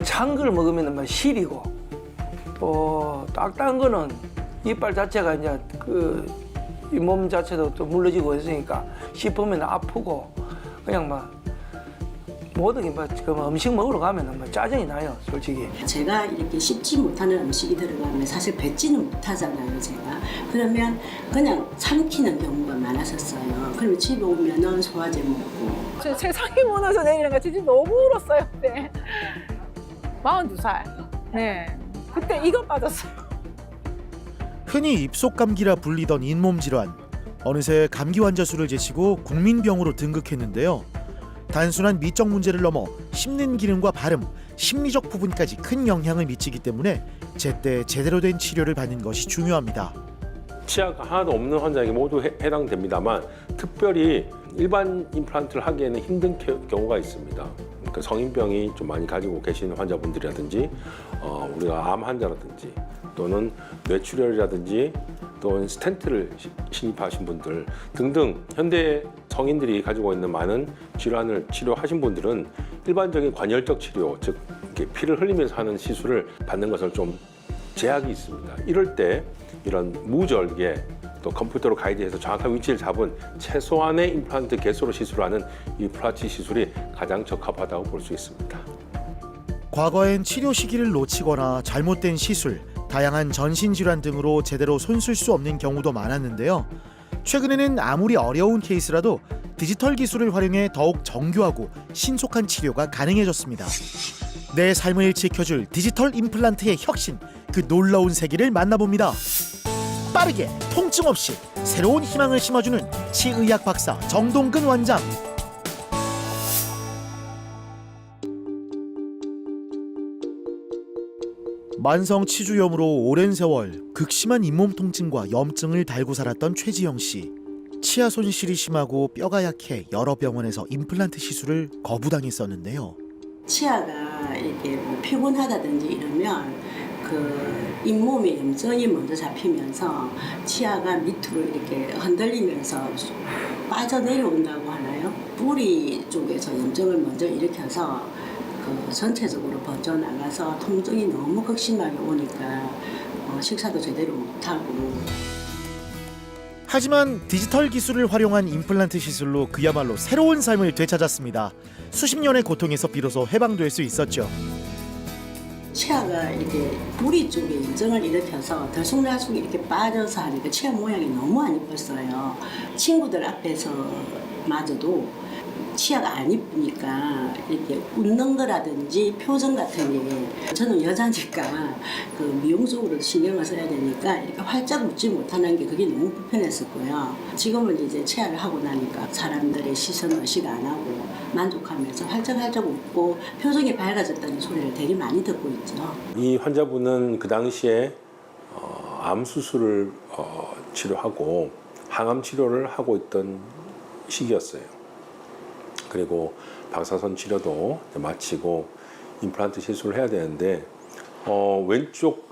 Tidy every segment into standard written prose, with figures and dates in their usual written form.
찬 걸 먹으면 막 시리고 또 딱딱한 거는 이빨 자체가 이제 그 이 몸 자체도 또 물러지고 있으니까 씹으면 아프고 그냥 막 모든 게 막 지금 음식 먹으러 가면 막 짜증이 나요, 솔직히. 제가 이렇게 씹지 못하는 음식이 들어가면 사실 뱉지는 못하잖아요, 제가. 그러면 그냥 삼키는 경우가 많았었어요. 그러면 집에 오면은 소화제 먹고. 저 세상이 무너져 내리는 거 진짜 너무 울었어요, 그때. 42살. 네. 그때 이거 빠졌어요. 흔히 입속 감기라 불리던 잇몸 질환. 어느새 감기 환자 수를 제치고 국민병으로 등극했는데요. 단순한 미적 문제를 넘어 씹는 기능과 발음, 심리적 부분까지 큰 영향을 미치기 때문에 제때 제대로 된 치료를 받는 것이 중요합니다. 치아가 하나도 없는 환자에게 모두 해당됩니다만 특별히 일반 임플란트를 하기에는 힘든 경우가 있습니다. 그러니까 성인병이 좀 많이 가지고 계시는 환자분들이라든지 우리가 암 환자라든지 또는 뇌출혈이라든지 또는 스텐트를 신입하신 분들 등등 현대 성인들이 가지고 있는 많은 질환을 치료하신 분들은 일반적인 관열적 치료, 즉 이렇게 피를 흘리면서 하는 시술을 받는 것을 좀 제약이 있습니다. 이럴 때 이런 무절개 또 컴퓨터로 가이드해서 정확한 위치를 잡은 최소한의 임플란트 개수로 시술하는 이 플라치 시술이 가장 적합하다고 볼 수 있습니다. 과거엔 치료 시기를 놓치거나 잘못된 시술, 다양한 전신질환 등으로 제대로 손쓸 수 없는 경우도 많았는데요. 최근에는 아무리 어려운 케이스라도 디지털 기술을 활용해 더욱 정교하고 신속한 치료가 가능해졌습니다. 내 삶을 지켜줄 디지털 임플란트의 혁신, 그 놀라운 세계를 만나봅니다. 빠르게 통증 없이 새로운 희망을 심어주는 치의학 박사 정동근 원장. 만성 치주염으로 오랜 세월 극심한 잇몸 통증과 염증을 달고 살았던 최지영 씨. 치아 손실이 심하고 뼈가 약해 여러 병원에서 임플란트 시술을 거부당했었는데요. 치아가 이렇게 뭐 피곤하다든지 이러면 그 잇몸에 염증이 먼저 잡히면서 치아가 밑으로 이렇게 흔들리면서 빠져내려온다고 하나요? 뿌리 쪽에서 염증을 먼저 일으켜서 그 전체적으로 번져나가서 통증이 너무 극심하게 오니까 식사도 제대로 못하고. 하지만 디지털 기술을 활용한 임플란트 시술로 그야말로 새로운 삶을 되찾았습니다. 수십 년의 고통에서 비로소 해방될 수 있었죠. 치아가 이렇게 뿌리 쪽에 염증을 일으켜서 들쑥날쑥 이렇게 빠져서 하니까 치아 모양이 너무 안 이뻤어요. 친구들 앞에서 마저도 치아가 안 이쁘니까 이렇게 웃는 거라든지 표정 같은 게 저는 여자니까 그 미용적으로 신경을 써야 되니까 이렇게 활짝 웃지 못하는 게 그게 너무 불편했었고요. 지금은 이제 치아를 하고 나니까 사람들의 시선 의식 안 하고 만족하면서 활짝활짝 웃고 표정이 밝아졌다는 소리를 되게 많이 듣고 있죠. 이 환자분은 그 당시에 암 수술을 치료하고 항암 치료를 하고 있던 시기였어요. 그리고 방사선 치료도 마치고 임플란트 시술을 해야 되는데 왼쪽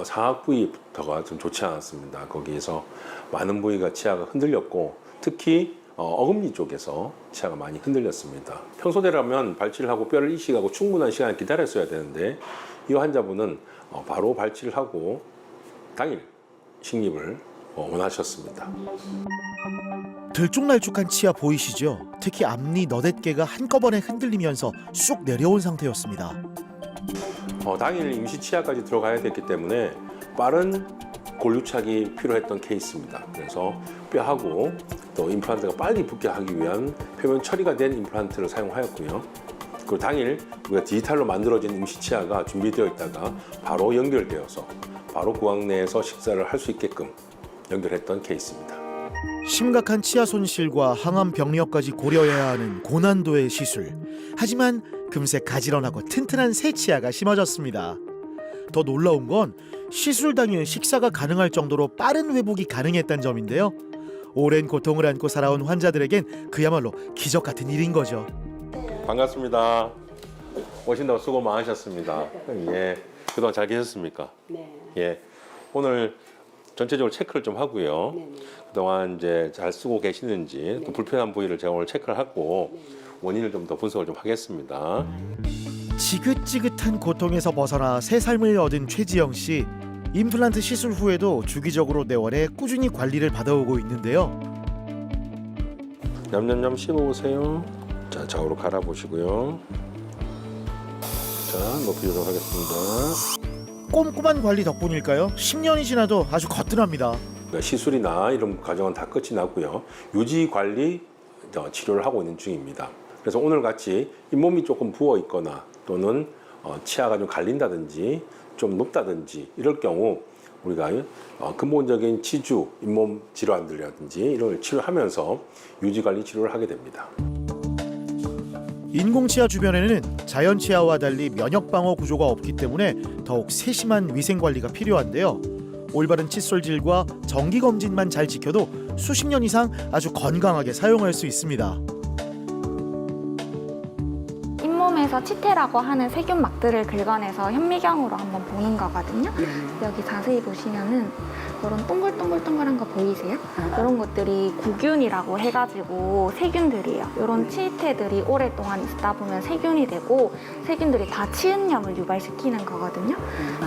상악 부위부터가 좀 좋지 않았습니다. 거기에서 많은 부위가 치아가 흔들렸고 특히 어금니 쪽에서 치아가 많이 흔들렸습니다. 평소대라면 발치를 하고 뼈를 이식하고 충분한 시간을 기다렸어야 되는데 이 환자분은 바로 발치를 하고 당일 식립을 원하셨습니다. 들쭉날쭉한 치아 보이시죠? 특히 앞니 너댓개가 한꺼번에 흔들리면서 쑥 내려온 상태였습니다. 당일 임시 치아까지 들어가야 됐기 때문에 빠른 골유착이 필요했던 케이스입니다. 그래서 뼈하고 또 임플란트가 빨리 붙게 하기 위한 표면 처리가 된 임플란트를 사용하였고요. 그리고 당일 우리가 디지털로 만들어진 임시 치아가 준비되어 있다가 바로 연결되어서 바로 구강 내에서 식사를 할 수 있게끔 연결했던 케이스입니다. 심각한 치아 손실과 항암 병력까지 고려해야 하는 고난도의 시술. 하지만 금세 가지런하고 튼튼한 새 치아가 심어졌습니다. 더 놀라운 건 시술 당일 식사가 가능할 정도로 빠른 회복이 가능했다는 점인데요. 오랜 고통을 안고 살아온 환자들에겐 그야말로 기적 같은 일인 거죠. 반갑습니다. 오신다고 수고 많으셨습니다. 예, 그동안 잘 계셨습니까? 네. 예, 오늘 전체적으로 체크를 좀 하고요. 네네. 그동안 이제 잘 쓰고 계시는지 또 불편한 부위를 제가 오늘 체크를 하고 원인을 좀 더 분석을 좀 하겠습니다. 지긋지긋한 고통에서 벗어나 새 삶을 얻은 최지영 씨. 임플란트 시술 후에도 주기적으로 내원해 꾸준히 관리를 받아오고 있는데요. 냠냠냠 씹어보세요. 자, 좌우로 갈아보시고요. 자, 높이 조정하겠습니다. 꼼꼼한 관리 덕분일까요? 10년이 지나도 아주 거뜬합니다. 시술이나 이런 과정은 다 끝이 나고요. 유지 관리 치료를 하고 있는 중입니다. 그래서 오늘 같이 잇몸이 조금 부어 있거나 또는 치아가 좀 갈린다든지 좀 높다든지 이럴 경우 우리가 근본적인 치주, 잇몸 질환들이라든지 이런 걸 치료하면서 유지 관리 치료를 하게 됩니다. 인공치아 주변에는 자연치아와 달리 면역 방어 구조가 없기 때문에 더욱 세심한 위생 관리가 필요한데요. 올바른 칫솔질과 정기 검진만 잘 지켜도 수십 년 이상 아주 건강하게 사용할 수 있습니다. 잇몸에서 치태라고 하는 세균막들을 긁어내서 현미경으로 한번 보는 거거든요. 여기 자세히 보시면은 이런 동글동글동글한 거 보이세요? 이런 것들이 구균이라고 해가지고 세균들이에요. 이런 치태들이 오랫동안 있다 보면 세균이 되고 세균들이 다 치은염을 유발시키는 거거든요.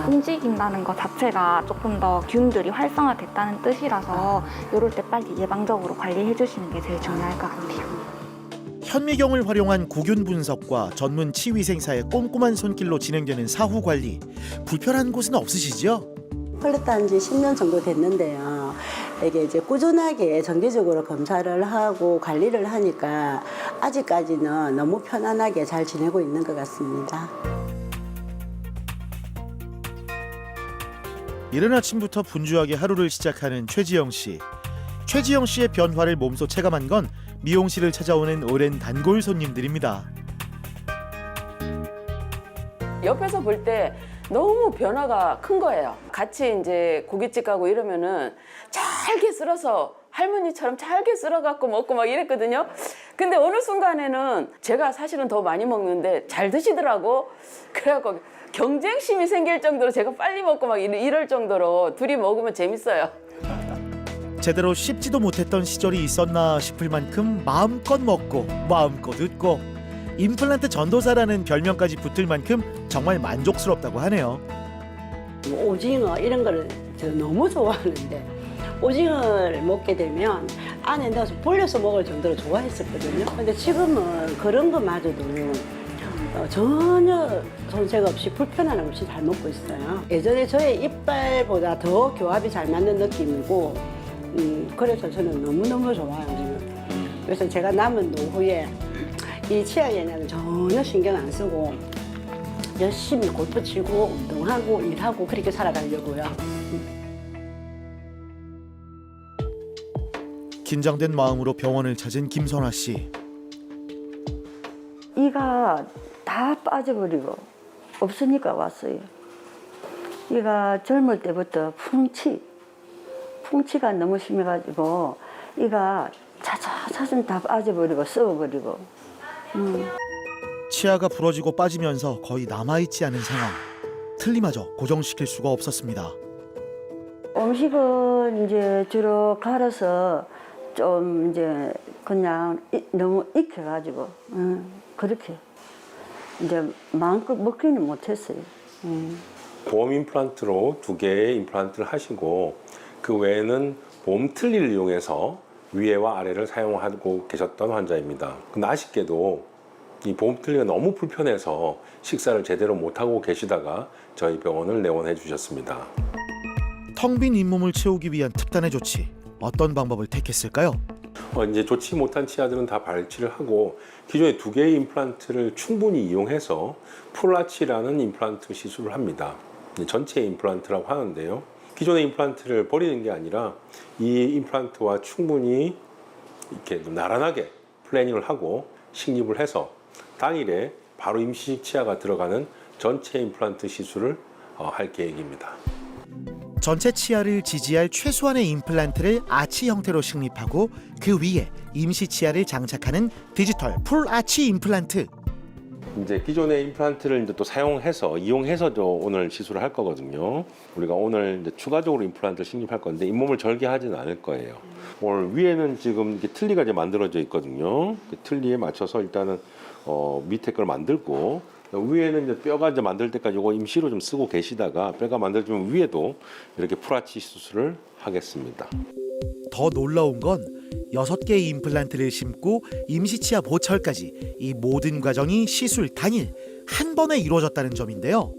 움직인다는 것 자체가 조금 더 균들이 활성화됐다는 뜻이라서 이럴 때 빨리 예방적으로 관리해 주시는 게 제일 중요할 것 같아요. 현미경을 활용한 구균 분석과 전문 치위생사의 꼼꼼한 손길로 진행되는 사후 관리. 불편한 곳은 없으시죠? 펄렸다한 지 10년 정도 됐는데요. 이게 이제 꾸준하게 정기적으로 검사를 하고 관리를 하니까 아직까지는 너무 편안하게 잘 지내고 있는 것 같습니다. 이른 아침부터 분주하게 하루를 시작하는 최지영 씨. 최지영 씨의 변화를 몸소 체감한 건 미용실을 찾아오는 오랜 단골 손님들입니다. 옆에서 볼 때 너무 변화가 큰 거예요. 같이 이제 고깃집 가고 이러면은 잘게 썰어서 할머니처럼 잘게 썰어갖고 먹고 막 이랬거든요. 근데 어느 순간에는 제가 사실은 더 많이 먹는데 잘 드시더라고. 그래갖고 경쟁심이 생길 정도로 제가 빨리 먹고 막 이럴 정도로 둘이 먹으면 재밌어요. 제대로 씹지도 못했던 시절이 있었나 싶을 만큼 마음껏 먹고 마음껏 웃고 임플란트 전도사라는 별명까지 붙을 만큼 정말 만족스럽다고 하네요. 오징어 이런 거를 제가 너무 좋아하는데 오징어를 먹게 되면 안에 넣어서 불려서 먹을 정도로 좋아했었거든요. 근데 지금은 그런 것마저도 전혀 손색 없이 불편함 없이 잘 먹고 있어요. 예전에 저의 이빨보다 더 교합이 잘 맞는 느낌이고 그래서 저는 너무너무 좋아요. 지금. 그래서 제가 남은 노후에 이 치아 예냐는 전혀 신경 안 쓰고 열심히 골프 치고 운동하고 일하고 그렇게 살아가려고요. 긴장된 마음으로 병원을 찾은 김선화 씨. 이가 다 빠져버리고 없으니까 왔어요. 이가 젊을 때부터 풍치가 너무 심해가지고 이가 차츰 다 빠져버리고 썩어버리고. 치아가 부러지고 빠지면서 거의 남아있지 않은 상황. 틀니마저 고정시킬 수가 없었습니다. 음식은 이제 주로 갈아서 좀 이제 그냥 너무 익혀가지고 그렇게 이제 마음껏 먹기는 못했어요. 보험 임플란트로 2개의 임플란트를 하시고 그 외에는 보험 틀니를 이용해서 위에와 아래를 사용하고 계셨던 환자입니다. 근데 아쉽게도 이 보험 틀니가 너무 불편해서 식사를 제대로 못하고 계시다가 저희 병원을 내원해 주셨습니다. 텅 빈 잇몸을 채우기 위한 특단의 조치. 어떤 방법을 택했을까요? 이제 좋지 못한 치아들은 다 발치를 하고 기존의 2개의 임플란트를 충분히 이용해서 풀아치라는 임플란트 시술을 합니다. 전체 임플란트라고 하는데요. 기존의 임플란트를 버리는 게 아니라 이 임플란트와 충분히 이렇게 나란하게 플래닝을 하고 식립을 해서 당일에 바로 임시식 치아가 들어가는 전체 임플란트 시술을 할 계획입니다. 전체 치아를 지지할 최소한의 임플란트를 아치 형태로 식립하고 그 위에 임시 치아를 장착하는 디지털 풀 아치 임플란트. 이제 기존의 임플란트를 이제 또 이용해서 오늘 시술을 할 거거든요. 우리가 오늘 이제 추가적으로 임플란트를 식립할 건데 잇몸을 절개하지는 않을 거예요. 오늘 위에는 지금 이게 틀니가 이제 만들어져 있거든요. 그 틀니에 맞춰서 일단은 밑에 걸 만들고 위에는 이제 뼈가 이제 만들 때까지 이거 임시로 좀 쓰고 계시다가 뼈가 만들어지면 위에도 이렇게 풀아치 수술을 하겠습니다. 더 놀라운 건 6개의 임플란트를 심고 임시치아 보철까지 이 모든 과정이 시술 당일 한 번에 이루어졌다는 점인데요.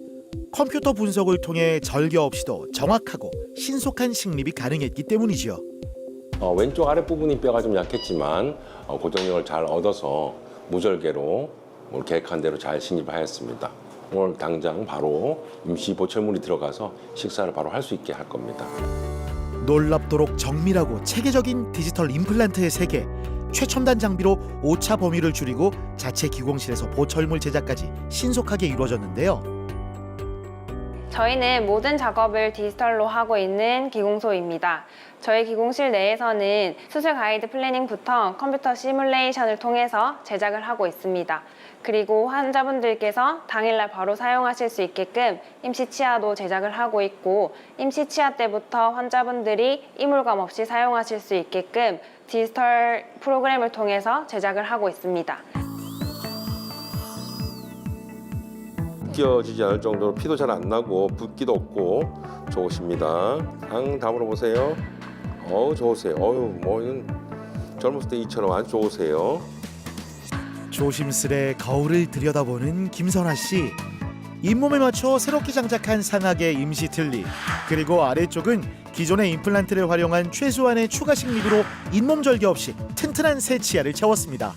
컴퓨터 분석을 통해 절개 없이도 정확하고 신속한 식립이 가능했기 때문이지요. 왼쪽 아랫부분이 뼈가 좀 약했지만 고정력을 잘 얻어서 무절개로 오늘 계획한 대로 잘 진입하였습니다. 오늘 당장 바로 임시 보철물이 들어가서 식사를 바로 할 수 있게 할 겁니다. 놀랍도록 정밀하고 체계적인 디지털 임플란트의 세계. 최첨단 장비로 오차 범위를 줄이고 자체 기공실에서 보철물 제작까지 신속하게 이루어졌는데요. 저희는 모든 작업을 디지털로 하고 있는 기공소입니다. 저희 기공실 내에서는 수술 가이드 플래닝부터 컴퓨터 시뮬레이션을 통해서 제작을 하고 있습니다. 그리고 환자분들께서 당일날 바로 사용하실 수 있게끔 임시치아도 제작을 하고 있고 임시치아 때부터 환자분들이 이물감 없이 사용하실 수 있게끔 디지털 프로그램을 통해서 제작을 하고 있습니다. 벗겨지지 않을 정도로 피도 잘 안 나고 붓기도 없고 좋으십니다. 다음으로 보세요. 좋으세요. 뭐 이건 젊었을 때 이처럼 아주 좋으세요. 조심스레 거울을 들여다보는 김선아 씨. 잇몸에 맞춰 새롭게 장착한 상하계 임시 틀니, 그리고 아래쪽은 기존의 임플란트를 활용한 최소한의 추가 식립으로 잇몸 절개 없이 튼튼한 새 치아를 채웠습니다.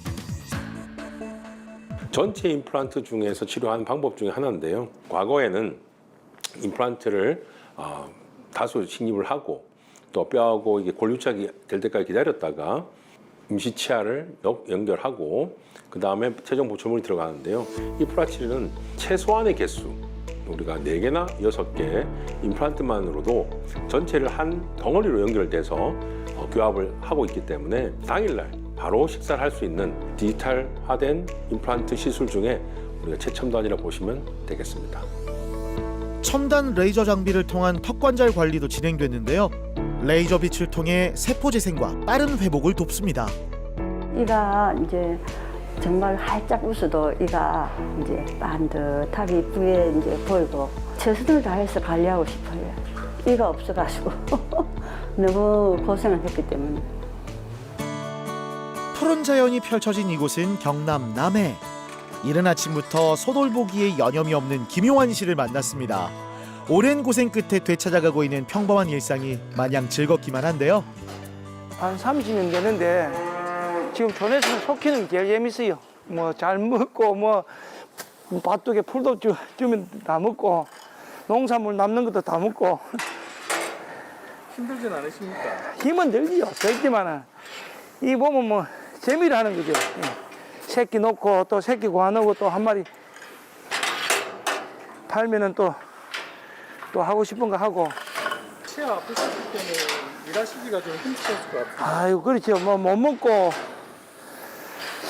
전체 임플란트 중에서 치료하는 방법 중에 하나인데요. 과거에는 임플란트를 다소 식립을 하고 또 뼈하고 이게 골유착이 될 때까지 기다렸다가 임시치아를 연결하고 그 다음에 최종 보철물이 들어가는데요. 이 풀아치는 최소한의 개수, 우리가 4개나 6개 임플란트만으로도 전체를 한 덩어리로 연결돼서 교합을 하고 있기 때문에 당일날 바로 식사를 할 수 있는 디지털화된 임플란트 시술 중에 우리가 최첨단이라고 보시면 되겠습니다. 첨단 레이저 장비를 통한 턱관절 관리도 진행됐는데요. 레이저 빛을 통해 세포 재생과 빠른 회복을 돕습니다. 이가 이제 정말 활짝 웃어도 이가 이제 반듯하게 이쁘게 이제 보이고 최선을 다해서 관리하고 싶어요. 이가 없어가지고 너무 고생을 했기 때문에. 푸른 자연이 펼쳐진 이곳은 경남 남해. 이른 아침부터 소놀보기에 여념이 없는 김용환 씨를 만났습니다. 오랜 고생 끝에 되찾아가고 있는 평범한 일상이 마냥 즐겁기만 한데요. 한 30년 되는데 지금 전에서는 속히는 게 제일 재밌어요. 뭐 잘 먹고 뭐 밭둑에 풀도 주면 다 먹고 농산물 남는 것도 다 먹고. 힘들진 않으십니까? 힘은 들지요. 들지만은 이 보면 뭐 재미를 하는 거죠. 새끼 놓고 또 새끼 구하놓고 또 한 마리 팔면은 또 하고 싶은 거 하고. 치아 아프셨을 때는 일하시기가 좀 힘드셨을 것 같아요. 아유, 그렇죠. 뭐 못 먹고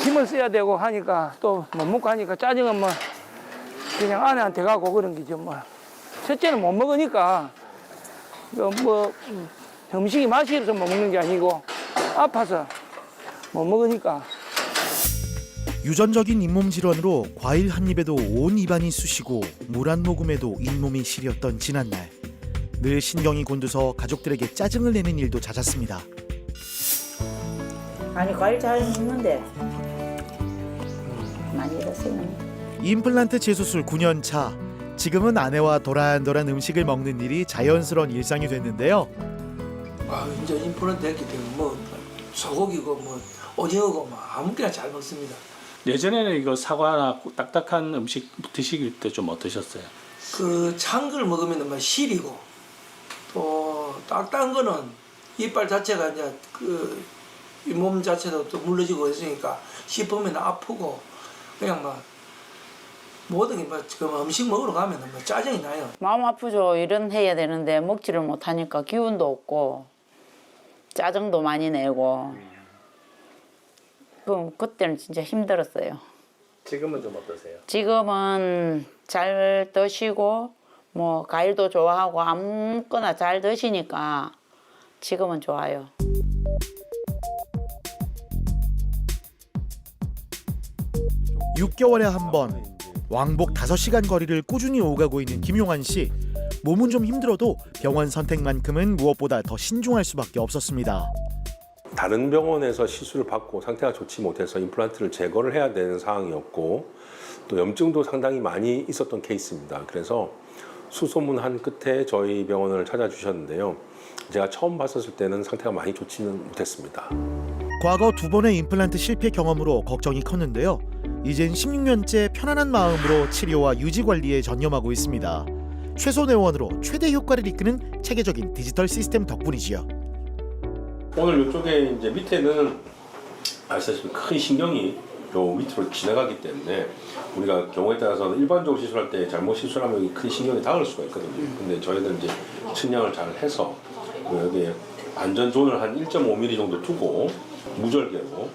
힘을 써야 되고 하니까 또 못 먹고 하니까 짜증은 뭐 그냥 아내한테 가고 그런 게죠. 뭐 첫째는 못 먹으니까 뭐 음식이 맛이 없어서 못 먹는 게 아니고 아파서 못 먹으니까. 유전적인 잇몸 질환으로 과일 한 입에도 온 입안이 쑤시고 물 한 모금에도 잇몸이 시렸던 지난날. 늘 신경이 곤두서 가족들에게 짜증을 내는 일도 잦았습니다. 아니 과일 잘 먹는데 많이 잃었어요. 임플란트 재수술 9년 차. 지금은 아내와 도란도란 음식을 먹는 일이 자연스러운 일상이 됐는데요. 이제 임플란트 했기 때문에 뭐 소고기고 뭐 오징어고 뭐 아무거나 잘 먹습니다. 예전에는 이거 사과나 딱딱한 음식 드시길 때 좀 어떠셨어요? 찬 걸 먹으면 막 시리고 또 딱딱한 거는 이빨 자체가 이제 이 몸 자체도 또 물러지고 있으니까 씹으면 아프고 그냥 막 모든 게 막 음식 먹으러 가면 막 짜증이 나요. 마음 아프죠. 일은 해야 되는데 먹지를 못하니까 기운도 없고 짜증도 많이 내고 그때는 진짜 힘들었어요. 지금은 좀 어떠세요? 지금은 잘 드시고 뭐 과일도 좋아하고 아무거나 잘 드시니까 지금은 좋아요. (6개월에) 한 번 왕복 5시간 거리를 꾸준히 오가고 있는 김용환 씨. 몸은 좀 힘들어도 병원 선택만큼은 무엇보다 더 신중할 수밖에 없었습니다. 다른 병원에서 시술을 받고 상태가 좋지 못해서 임플란트를 제거를 해야 되는 상황이었고 또 염증도 상당히 많이 있었던 케이스입니다. 그래서 수소문한 끝에 저희 병원을 찾아주셨는데요. 제가 처음 봤었을 때는 상태가 많이 좋지는 못했습니다. 과거 2번의 임플란트 실패 경험으로 걱정이 컸는데요. 이젠 16년째 편안한 마음으로 치료와 유지 관리에 전념하고 있습니다. 최소 내원으로 최대 효과를 이끄는 체계적인 디지털 시스템 덕분이지요. 오늘 이쪽에 이제 밑에는 아시다시피 큰 신경이 요 밑으로 지나가기 때문에 우리가 경우에 따라서는 일반적으로 시술할 때 잘못 시술하면 이 큰 신경이 닿을 수가 있거든요. 근데 저희는 이제 측량을 잘 해서 여기에 안전 존을 한 1.5mm 정도 두고 무절개로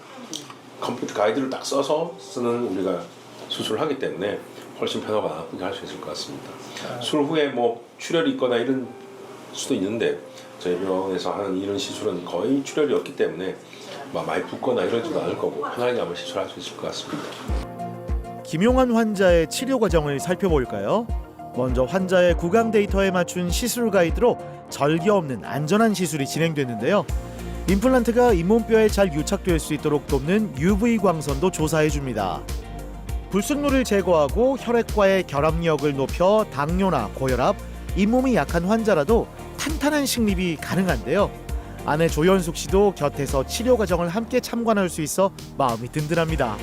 컴퓨터 가이드를 딱 써서 쓰는 우리가 수술을 하기 때문에 훨씬 편하고 나쁘게 할 수 있을 것 같습니다. 수술 후에 뭐 출혈이 있거나 이런 수도 있는데 저희 병원에서 하는 이런 시술은 거의 출혈이 없기 때문에 많이 붓거나 이러지도 않을 거고 편하게 한번 시술할 수 있을 것 같습니다. 김용환 환자의 치료 과정을 살펴볼까요? 먼저 환자의 구강 데이터에 맞춘 시술 가이드로 절개 없는 안전한 시술이 진행됐는데요. 임플란트가 잇몸뼈에 잘 유착될 수 있도록 돕는 UV 광선도 조사해줍니다. 불순물을 제거하고 혈액과의 결합력을 높여 당뇨나 고혈압, 잇몸이 약한 환자라도 탄탄한 식립이 가능한데요. 아내 조연숙 씨도 곁에서 치료 과정을 함께 참관할 수 있어 마음이 든든합니다.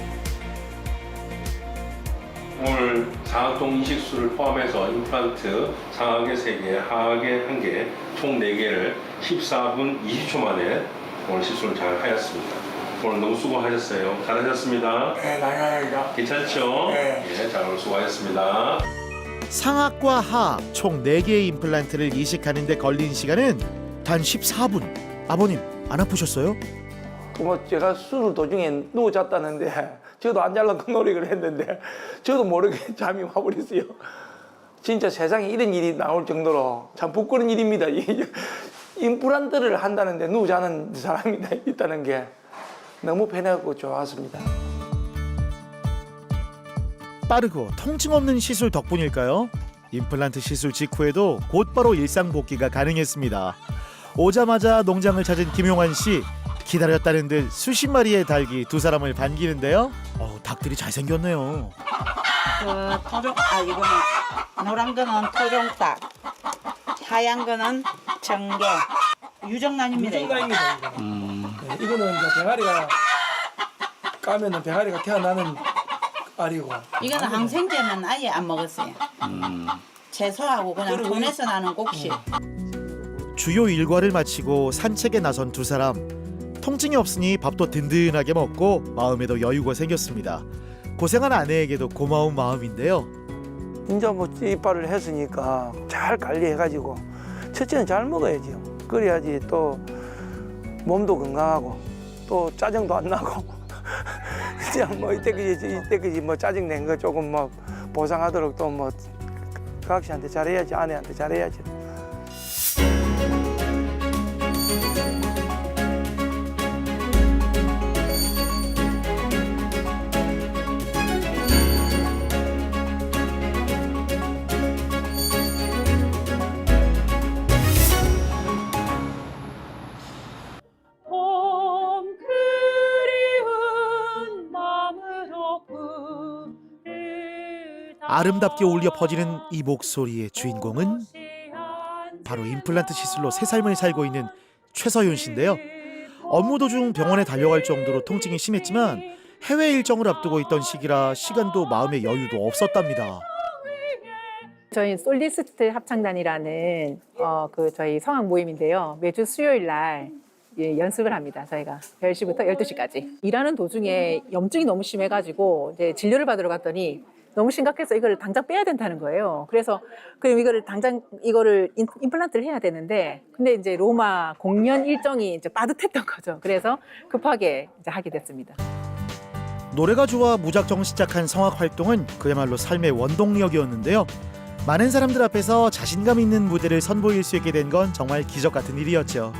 오늘 상악동 이식술을 포함해서 임플란트 상악에 3개, 하악에 1개, 총 4개를 14분 20초 만에 오늘 시술을 잘 하였습니다. 오늘 너무 수고하셨어요. 잘하셨습니다. 네, 감사합니다. 괜찮죠? 네. 예, 잘 오늘 수고하셨습니다. 상악과 하악 총 4개의 임플란트를 이식하는 데 걸린 시간은 단 14분. 아버님, 안 아프셨어요? 뭐 제가 수술 도중에 누워 잤다는데 저도 안 잘라고 노력을 했는데 저도 모르게 잠이 와버렸어요. 진짜 세상에 이런 일이 나올 정도로 참 부끄러운 일입니다. 임플란트를 한다는데 누워 자는 사람이 있다는 게 너무 편하고 좋았습니다. 빠르고 통증 없는 시술 덕분일까요? 임플란트 시술 직후에도 곧바로 일상 복귀가 가능했습니다. 오자마자 농장을 찾은 김용환 씨. 기다렸다는 듯 수십 마리의 닭이 두 사람을 반기는데요. 닭들이 잘생겼네요. 이거는 노란 거는 토종닭, 하얀 거는 정개, 유정란입니다. 유정란입니다. 네, 이거는 이제 병아리가 까면은 병아리가 태어나는 알이고. 이거는 항생제는 아예 안 먹었어요. 채소하고 그냥 톤에서 나는 곡식. 주요 일과를 마치고 산책에 나선 두 사람. 통증이 없으니 밥도 든든하게 먹고 마음에도 여유가 생겼습니다. 고생한 아내에게도 고마운 마음인데요. 이제 뭐 이빨을 했으니까 잘 관리해가지고 첫째는 잘 먹어야죠. 그래야지 또 몸도 건강하고 또 짜증도 안 나고 이제 뭐 이때까지 뭐 짜증 낸 거 조금 뭐 보상하도록 또 뭐 각시한테 잘해야지, 아내한테 잘해야지. 아름답게 울려 퍼지는 이 목소리의 주인공은 바로 임플란트 시술로 새 삶을 살고 있는 최서윤 씨인데요. 업무 도중 병원에 달려갈 정도로 통증이 심했지만 해외 일정을 앞두고 있던 시기라 시간도 마음의 여유도 없었답니다. 저희 솔리스트 합창단이라는 저희 성악 모임인데요. 매주 수요일 날 연습을 합니다. 저희가 10시부터 12시까지. 일하는 도중에 염증이 너무 심해가지고 이제 진료를 받으러 갔더니 너무 심각해서 이거를 당장 빼야 된다는 거예요. 그래서 그럼 이거를 당장 임플란트를 해야 되는데 근데 이제 로마 공연 일정이 이제 빠듯했던 거죠. 그래서 급하게 이제 하게 됐습니다. 노래가 좋아 무작정 시작한 성악 활동은 그야말로 삶의 원동력이었는데요. 많은 사람들 앞에서 자신감 있는 무대를 선보일 수 있게 된 건 정말 기적 같은 일이었죠.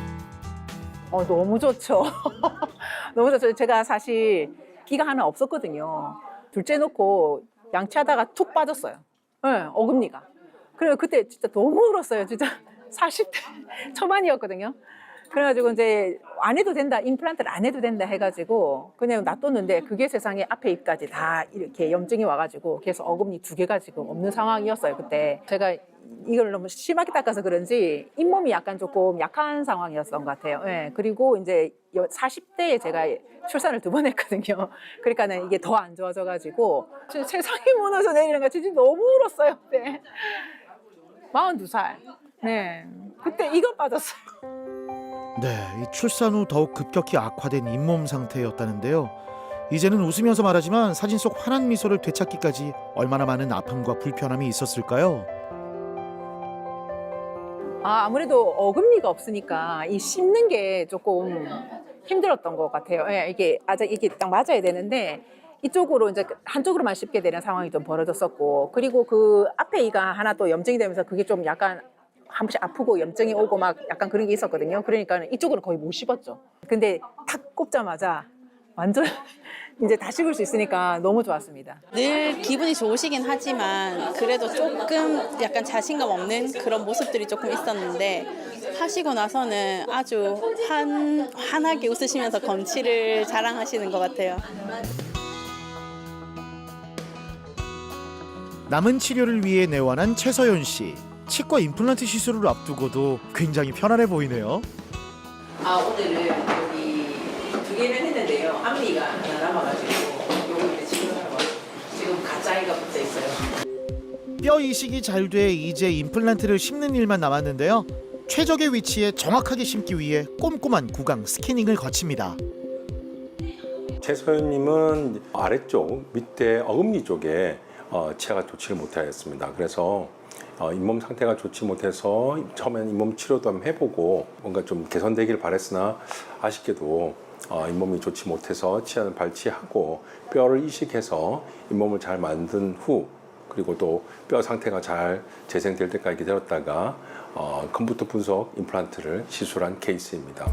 너무 좋죠. 너무 좋죠. 제가 사실 끼가 하나 없었거든요. 둘째 놓고 양치하다가 툭 빠졌어요. 네, 어금니가. 그래서 그때 진짜 너무 울었어요. 진짜 40대 초반이었거든요. 그래가지고 이제 안 해도 된다, 임플란트를 안 해도 된다 해가지고 그냥 놔뒀는데 그게 세상에 앞에 입까지 다 이렇게 염증이 와가지고 그래서 어금니 2개가 지금 없는 상황이었어요. 그때 제가 이걸 너무 심하게 닦아서 그런지 잇몸이 약간 조금 약한 상황이었던 것 같아요. 예. 그리고 이제 40대에 제가 출산을 2번 했거든요. 그러니까는 이게 더 안 좋아져가지고 진짜 세상이 무너져 내리는 거 진짜 너무 울었어요. 그때 42살. 네. 그때 이거 빠졌어요. 네, 이 출산 후 더욱 급격히 악화된 잇몸 상태였다는데요. 이제는 웃으면서 말하지만 사진 속 환한 미소를 되찾기까지 얼마나 많은 아픔과 불편함이 있었을까요? 아무래도 어금니가 없으니까 이 씹는 게 조금 힘들었던 것 같아요. 예, 이게 딱 맞아야 되는데 이쪽으로 이제 한쪽으로만 씹게 되는 상황이 좀 벌어졌었고, 그리고 그 앞에 이가 하나 또 염증이 되면서 그게 좀 약간 한 번씩 아프고 염증이 오고 막 약간 그런 게 있었거든요. 그러니까 이쪽으로 거의 못 씹었죠. 근데 탁 꼽자마자 완전 이제 다 씹을 수 있으니까 너무 좋았습니다. 늘 기분이 좋으시긴 하지만 그래도 조금 약간 자신감 없는 그런 모습들이 조금 있었는데 하시고 나서는 아주 환하게 웃으시면서 건치를 자랑하시는 것 같아요. 남은 치료를 위해 내원한 최서연 씨. 치과 임플란트 시술을 앞두고도 굉장히 편안해 보이네요. 오늘은 여기 2개는 했는데요. 앞니가 하나 남아가지고 요거 이제 치료하고 지금 가짜 아이가 붙어 있어요. 뼈 이식이 잘 돼 이제 임플란트를 심는 일만 남았는데요. 최적의 위치에 정확하게 심기 위해 꼼꼼한 구강 스캐닝을 거칩니다. 최서연님은 아래쪽 밑에 어금니 쪽에 치아가 좋지를 못하였습니다. 그래서 잇몸 상태가 좋지 못해서 처음에는 잇몸 치료도 한번 해보고 뭔가 좀 개선되기를 바랬으나 아쉽게도 잇몸이 좋지 못해서 치아는 발치하고 뼈를 이식해서 잇몸을 잘 만든 후, 그리고 또 뼈 상태가 잘 재생될 때까지 기다렸다가 컴퓨터 분석 임플란트를 시술한 케이스입니다.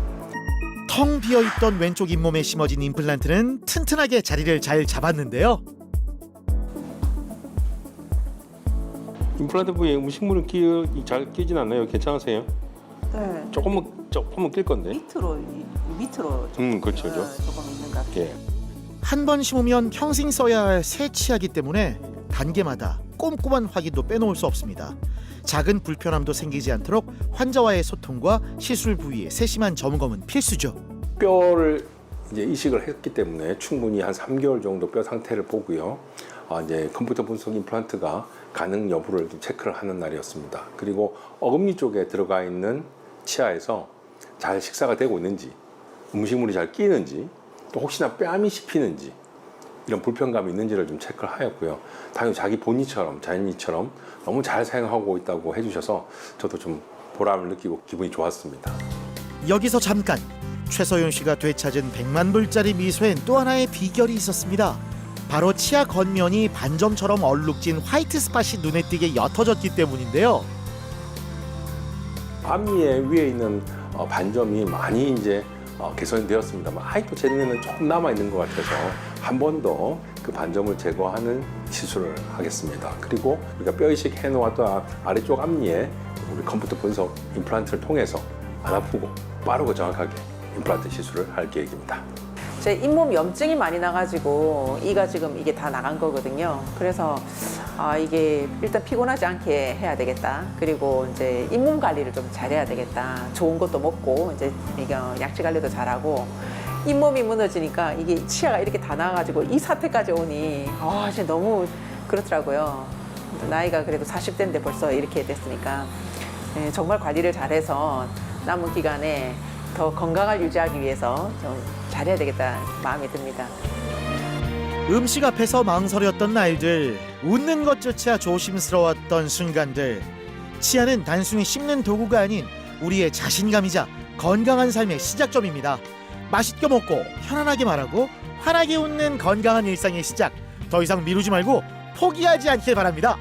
텅 비어있던 왼쪽 잇몸에 심어진 임플란트는 튼튼하게 자리를 잘 잡았는데요. 임플란트 부위에 음식물은 잘 끼진 않나요? 괜찮으세요? 네. 조금은 낄 건데. 밑으로 그렇죠. 조금 있는 것 같아요. 예. 한 번 심으면 평생 써야 할 새 치아이기 때문에 단계마다 꼼꼼한 확인도 빼놓을 수 없습니다. 작은 불편함도 생기지 않도록 환자와의 소통과 시술 부위의 세심한 점검은 필수죠. 뼈를 이제 이식을 했기 때문에 충분히 한 3개월 정도 뼈 상태를 보고요. 이제 컴퓨터 분석 임플란트가 가능 여부를 좀 체크를 하는 날이었습니다. 그리고 어금니 쪽에 들어가 있는 치아에서 잘 식사가 되고 있는지, 음식물이 잘 끼는지, 또 혹시나 뺨이 씹히는지 이런 불편감이 있는지를 좀 체크를 하였고요. 당연히 자기 본인처럼 자연이처럼 너무 잘 사용하고 있다고 해주셔서 저도 좀 보람을 느끼고 기분이 좋았습니다. 여기서 잠깐 최서연 씨가 되찾은 100만 불짜리 미소엔 또 하나의 비결이 있었습니다. 바로 치아 겉면이 반점처럼 얼룩진 화이트 스팟이 눈에 띄게 옅어졌기 때문인데요. 앞니에 위에 있는 반점이 많이 이제 개선이 되었습니다만 아직도 제 눈에는 조금 남아 있는 것 같아서 한 번 더 그 반점을 제거하는 시술을 하겠습니다. 그리고 우리가 뼈 이식 해놓았던 아래쪽 앞니에 우리 컴퓨터 분석 임플란트를 통해서 안 아프고 빠르고 정확하게 임플란트 시술을 할 계획입니다. 제 잇몸 염증이 많이 나가지고 이가 지금 이게 다 나간 거거든요. 그래서 이게 일단 피곤하지 않게 해야 되겠다. 그리고 이제 잇몸 관리를 좀 잘해야 되겠다. 좋은 것도 먹고 이제 이거 약지 관리도 잘하고 잇몸이 무너지니까 이게 치아가 이렇게 다 나가지고 이 사태까지 오니 진짜 너무 그렇더라고요. 나이가 그래도 40대인데 벌써 이렇게 됐으니까 정말 관리를 잘해서 남은 기간에 더 건강을 유지하기 위해서 좀 잘해야 되겠다 마음이 듭니다. 음식 앞에서 망설였던 날들, 웃는 것조차 조심스러웠던 순간들. 치아는 단순히 씹는 도구가 아닌 우리의 자신감이자 건강한 삶의 시작점입니다. 맛있게 먹고 편안하게 말하고 환하게 웃는 건강한 일상의 시작. 더 이상 미루지 말고 포기하지 않길 바랍니다.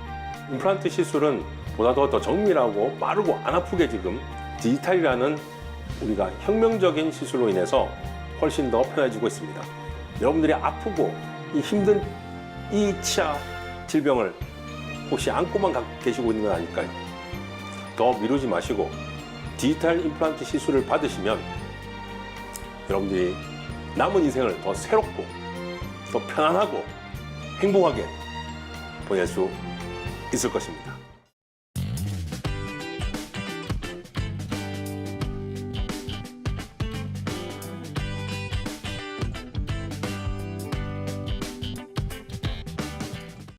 임플란트 시술은 보다 더 정밀하고 빠르고 안 아프게 지금 디지털이라는 우리가 혁명적인 시술로 인해서 훨씬 더 편해지고 있습니다. 여러분들이 아프고 이 힘든 이 치아 질병을 혹시 안고만 갖고 계시고 있는 건 아닐까요? 더 미루지 마시고 디지털 임플란트 시술을 받으시면 여러분들이 남은 인생을 더 새롭고 더 편안하고 행복하게 보낼 수 있을 것입니다.